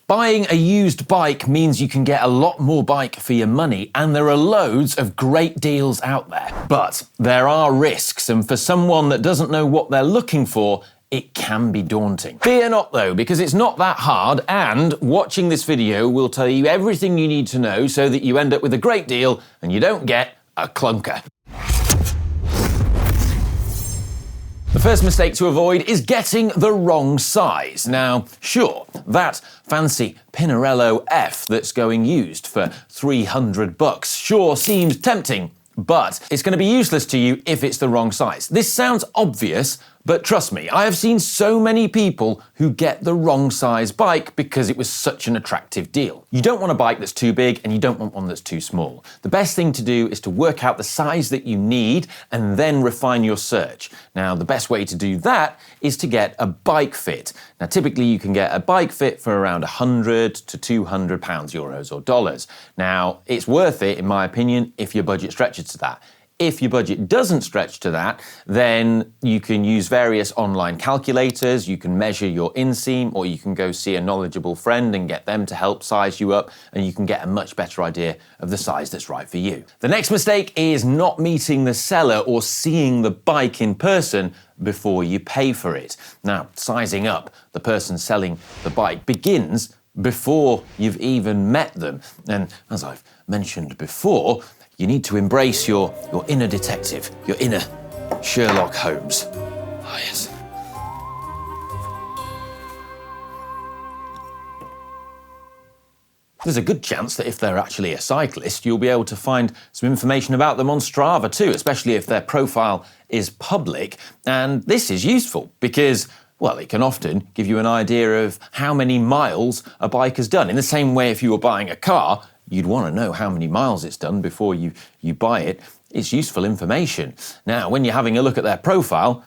Buying a used bike means you can get a lot more bike for your money, and there are loads of great deals out there. But there are risks, and for someone that doesn't know what they're looking for, it can be daunting. Fear not though, because it's not that hard, and watching this video will tell you everything you need to know so that you end up with a great deal and you don't get a clunker. The first mistake to avoid is getting the wrong size. Now, sure, that fancy Pinarello F that's going used for $300 sure seems tempting, but it's going to be useless to you if it's the wrong size. This sounds obvious, but trust me, I have seen so many people who get the wrong size bike because it was such an attractive deal. You don't want a bike that's too big and you don't want one that's too small. The best thing to do is to work out the size that you need and then refine your search. Now, the best way to do that is to get a bike fit. Now, typically you can get a bike fit for around 100 to 200 pounds, euros or dollars. Now, it's worth it, in my opinion, if your budget stretches to that. If your budget doesn't stretch to that, then you can use various online calculators, you can measure your inseam, or you can go see a knowledgeable friend and get them to help size you up, and you can get a much better idea of the size that's right for you. The next mistake is not meeting the seller or seeing the bike in person before you pay for it. Now, sizing up the person selling the bike begins before you've even met them. And as I've mentioned before, you need to embrace your inner detective, your inner Sherlock Holmes. Oh, yes. There's a good chance that if they're actually a cyclist, you'll be able to find some information about them on Strava too, especially if their profile is public. And this is useful because, well, it can often give you an idea of how many miles a bike has done. In the same way, if you were buying a car, you'd want to know how many miles it's done before you buy it. It's useful information. Now, when you're having a look at their profile,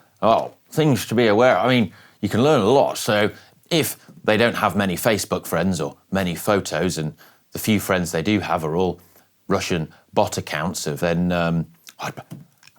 things to be aware of. I mean, you can learn a lot. So if they don't have many Facebook friends or many photos, and the few friends they do have are all Russian bot accounts, then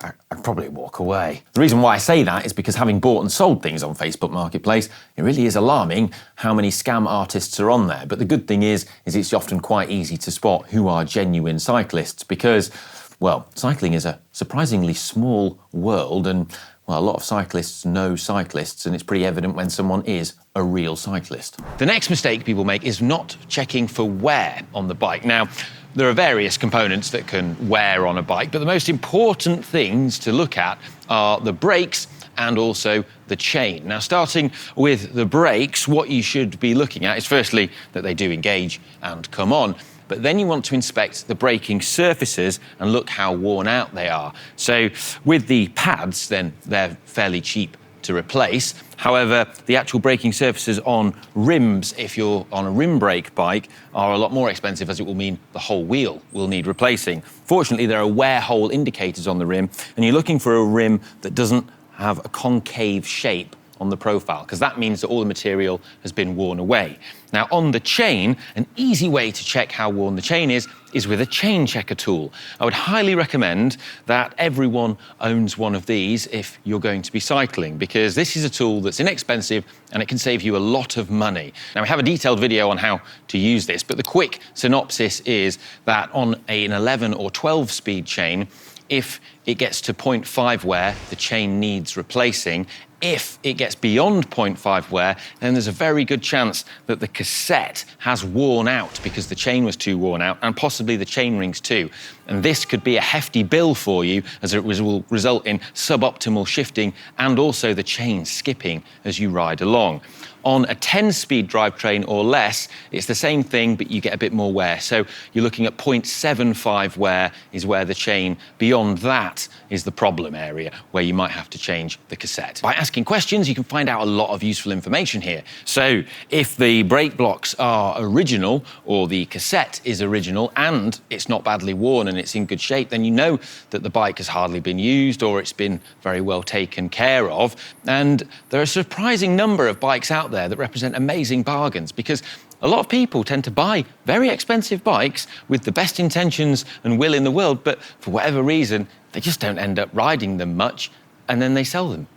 I'd probably walk away. The reason why I say that is because having bought and sold things on Facebook Marketplace, it really is alarming how many scam artists are on there. But the good thing is it's often quite easy to spot who are genuine cyclists because, well, cycling is a surprisingly small world and, well, a lot of cyclists know cyclists, and it's pretty evident when someone is a real cyclist. The next mistake people make is not checking for wear on the bike. Now, there are various components that can wear on a bike, but the most important things to look at are the brakes and also the chain. Now, starting with the brakes, what you should be looking at is firstly that they do engage and come on, but then you want to inspect the braking surfaces and look how worn out they are. So with the pads, then they're fairly cheap to replace. However, the actual braking surfaces on rims, if you're on a rim brake bike, are a lot more expensive, as it will mean the whole wheel will need replacing. Fortunately, there are wear hole indicators on the rim, and you're looking for a rim that doesn't have a concave shape on the profile, because that means that all the material has been worn away. Now, on the chain, an easy way to check how worn the chain is with a chain checker tool. I would highly recommend that everyone owns one of these if you're going to be cycling, because this is a tool that's inexpensive and it can save you a lot of money. Now, we have a detailed video on how to use this, but the quick synopsis is that on an 11 or 12 speed chain, if it gets to 0.5 wear, the chain needs replacing. If it gets beyond 0.5 wear, then there's a very good chance that the cassette has worn out because the chain was too worn out, and possibly the chain rings too. And this could be a hefty bill for you, as it will result in suboptimal shifting and also the chain skipping as you ride along. On a 10-speed drivetrain or less, it's the same thing, but you get a bit more wear. So you're looking at 0.75 wear is where the chain, beyond that is the problem area, where you might have to change the cassette. By asking questions, you can find out a lot of useful information here. So if the brake blocks are original, or the cassette is original, and it's not badly worn and it's in good shape, then you know that the bike has hardly been used or it's been very well taken care of. And there are a surprising number of bikes out there that represent amazing bargains, because a lot of people tend to buy very expensive bikes with the best intentions and will in the world, but for whatever reason, they just don't end up riding them much, and then they sell them.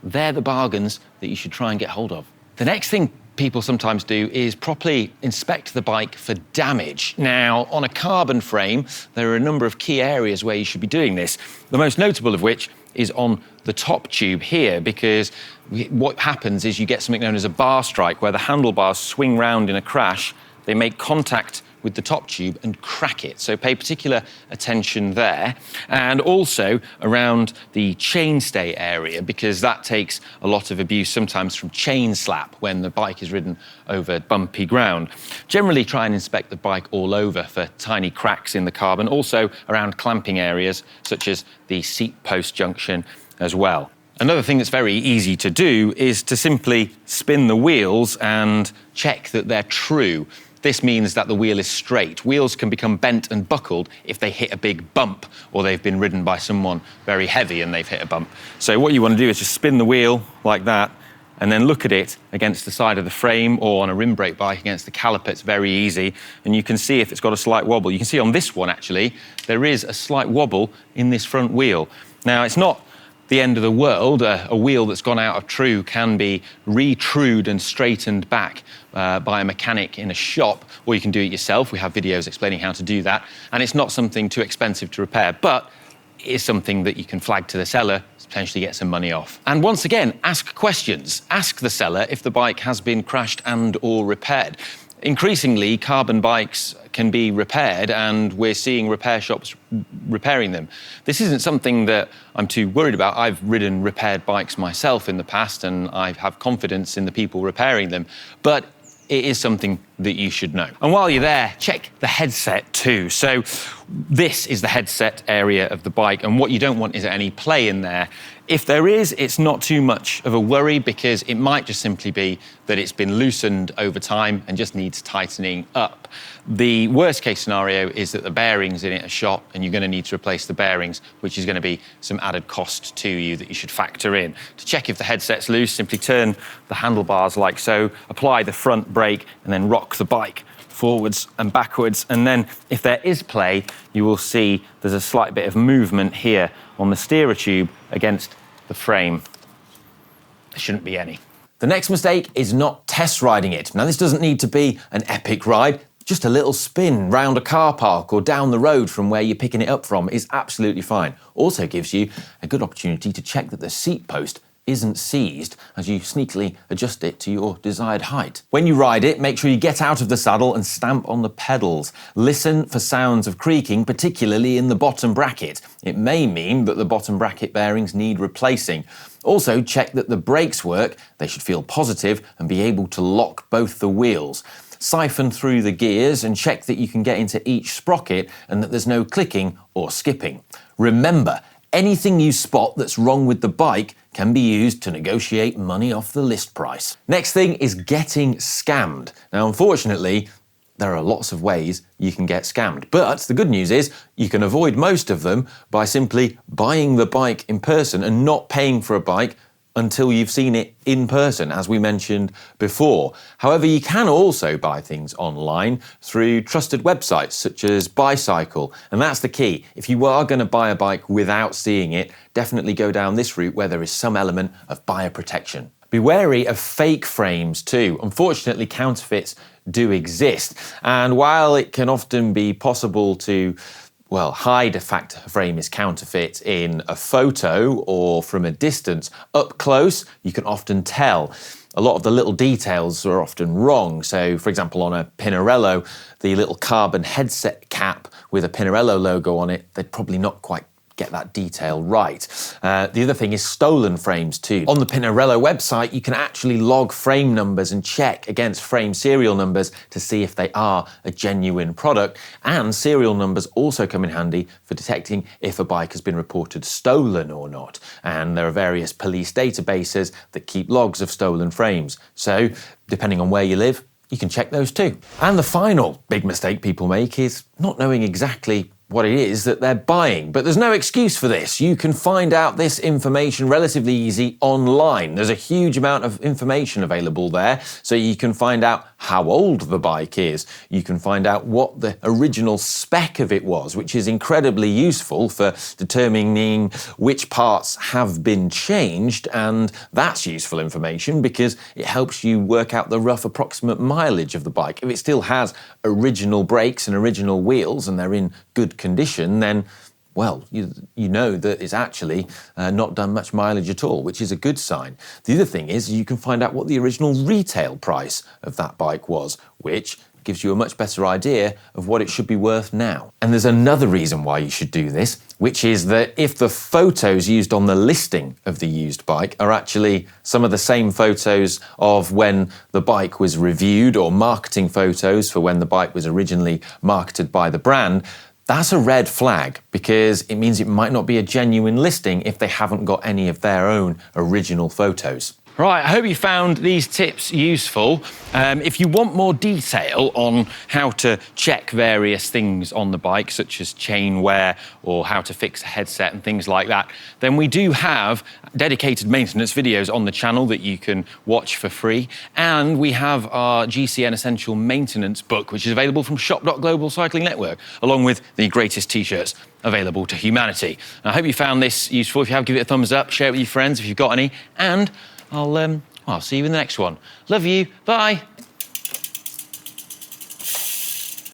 They're the bargains that you should try and get hold of. The next thing people sometimes do is properly inspect the bike for damage. Now, on a carbon frame, there are a number of key areas where you should be doing this, the most notable of which is on the top tube here, because what happens is you get something known as a bar strike, where the handlebars swing round in a crash, they make contact with the top tube and crack it. So pay particular attention there. And also around the chainstay area, because that takes a lot of abuse sometimes from chain slap when the bike is ridden over bumpy ground. Generally try and inspect the bike all over for tiny cracks in the carbon, also around clamping areas such as the seat post junction as well. Another thing that's very easy to do is to simply spin the wheels and check that they're true. This means that the wheel is straight. Wheels can become bent and buckled if they hit a big bump or they've been ridden by someone very heavy and they've hit a bump. So what you want to do is just spin the wheel like that and then look at it against the side of the frame, or on a rim brake bike against the caliper. It's very easy. And you can see if it's got a slight wobble. You can see on this one, actually, there is a slight wobble in this front wheel. Now, it's not the end of the world. A wheel that's gone out of true can be re-trued and straightened back by a mechanic in a shop, or you can do it yourself. We have videos explaining how to do that, and it's not something too expensive to repair, but it is something that you can flag to the seller to potentially get some money off. And once again, ask questions. Ask the seller if the bike has been crashed and or repaired. Increasingly, carbon bikes can be repaired, and we're seeing repair shops repairing them. This isn't something that I'm too worried about. I've ridden repaired bikes myself in the past, and I have confidence in the people repairing them. But it is something that you should know. And while you're there, check the headset too. So this is the headset area of the bike, and what you don't want is any play in there. If there is, it's not too much of a worry, because it might just simply be that it's been loosened over time and just needs tightening up. The worst case scenario is that the bearings in it are shot and you're going to need to replace the bearings, which is going to be some added cost to you that you should factor in. To check if the headset's loose, simply turn the handlebars like so, apply the front brake, and then rock the bike forwards and backwards. And then if there is play, you will see there's a slight bit of movement here on the steerer tube against the frame. There shouldn't be any. The next mistake is not test riding it. Now, this doesn't need to be an epic ride. Just a little spin round a car park or down the road from where you're picking it up from is absolutely fine. Also gives you a good opportunity to check that the seat post isn't seized as you sneakily adjust it to your desired height. When you ride it, make sure you get out of the saddle and stamp on the pedals. Listen for sounds of creaking, particularly in the bottom bracket. It may mean that the bottom bracket bearings need replacing. Also, check that the brakes work. They should feel positive and be able to lock both the wheels. Siphon through the gears and check that you can get into each sprocket and that there's no clicking or skipping. Remember, anything you spot that's wrong with the bike can be used to negotiate money off the list price. Next thing is getting scammed. Now, unfortunately, there are lots of ways you can get scammed. But the good news is you can avoid most of them by simply buying the bike in person and not paying for a bike until you've seen it in person, as we mentioned before. However, you can also buy things online through trusted websites such as Bicycle, and that's the key. If you are going to buy a bike without seeing it, definitely go down this route where there is some element of buyer protection. Be wary of fake frames too. Unfortunately, counterfeits do exist, and while it can often be possible to hide a fact a frame is counterfeit in a photo or from a distance, up close, you can often tell. A lot of the little details are often wrong. So, for example, on a Pinarello, the little carbon headset cap with a Pinarello logo on it, they'd probably not quite get that detail right. The other thing is stolen frames too. On the Pinarello website, you can actually log frame numbers and check against frame serial numbers to see if they are a genuine product. And serial numbers also come in handy for detecting if a bike has been reported stolen or not. And there are various police databases that keep logs of stolen frames. So, depending on where you live, you can check those too. And the final big mistake people make is not knowing exactly what it is that they're buying. But there's no excuse for this. You can find out this information relatively easy online. There's a huge amount of information available there, so you can find out how old the bike is. You can find out what the original spec of it was, which is incredibly useful for determining which parts have been changed, and that's useful information because it helps you work out the rough approximate mileage of the bike. If it still has original brakes and original wheels and they're in good condition, then well, you know that it's actually not done much mileage at all, which is a good sign. The other thing is you can find out what the original retail price of that bike was, which gives you a much better idea of what it should be worth now. And there's another reason why you should do this, which is that if the photos used on the listing of the used bike are actually some of the same photos of when the bike was reviewed, or marketing photos for when the bike was originally marketed by the brand, that's a red flag, because it means it might not be a genuine listing if they haven't got any of their own original photos. Right, I hope you found these tips useful. If you want more detail on how to check various things on the bike, such as chain wear or how to fix a headset and things like that, then we do have dedicated maintenance videos on the channel that you can watch for free. And we have our GCN Essential Maintenance book, which is available from shop.global cycling network, along with the greatest t-shirts available to humanity. And I hope you found this useful. If you have, give it a thumbs up, share it with your friends if you've got any, and I'll see you in the next one. Love you. Bye.